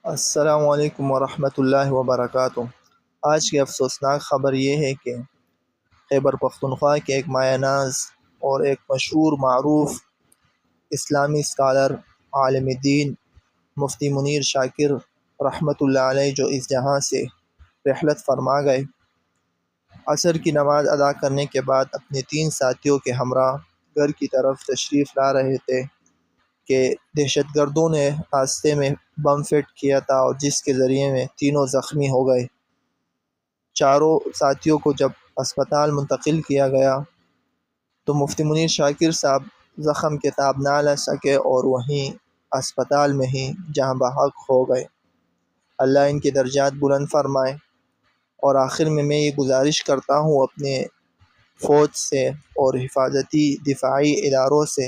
السلام علیکم ورحمۃ اللہ وبرکاتہ۔ آج کی افسوسناک خبر یہ ہے کہ خیبر پختونخوا کے ایک مایہ ناز اور ایک مشہور معروف اسلامی اسکالر، عالم دین، مفتی منیر شاکر رحمۃ اللہ علیہ، جو اس جہاں سے رحلت فرما گئے، عصر کی نماز ادا کرنے کے بعد اپنے 3 ساتھیوں کے ہمراہ گھر کی طرف تشریف لا رہے تھے کہ دہشت گردوں نے راستے میں بم فٹ کیا تھا، اور جس کے ذریعے میں تینوں زخمی ہو گئے۔ چاروں ساتھیوں کو جب اسپتال منتقل کیا گیا تو مفتی منیر شاکر صاحب زخم کے تاب نہ لے سکے اور وہیں اسپتال میں ہی جاں بحق ہو گئے۔ اللہ ان کے درجات بلند فرمائے۔ اور آخر میں یہ گزارش کرتا ہوں اپنے فوج سے اور حفاظتی دفاعی اداروں سے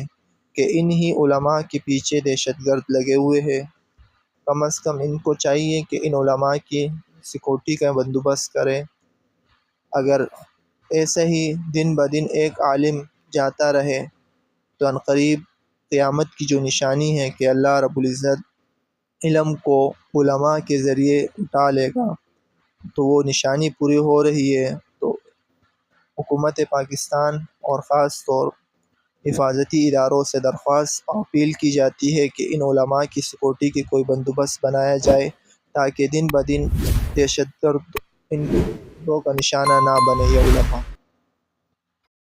کہ انہی علماء کے پیچھے دہشت گرد لگے ہوئے ہیں، کم از کم ان کو چاہیے کہ ان علماء کی سیکورٹی کا بندوبست کرے۔ اگر ایسے ہی دن بدن ایک عالم جاتا رہے تو عنقریب قیامت کی جو نشانی ہے کہ اللہ رب العزت علم کو علماء کے ذریعے اٹھا لے گا، تو وہ نشانی پوری ہو رہی ہے۔ تو حکومت پاکستان اور خاص طور حفاظتی اداروں سے درخواست اپیل کی جاتی ہے کہ ان علماء کی سیکورٹی کی کوئی بندوبست بنایا جائے تاکہ دن بدن دہشت گرد ان کا نشانہ نہ بنے یہ علماء۔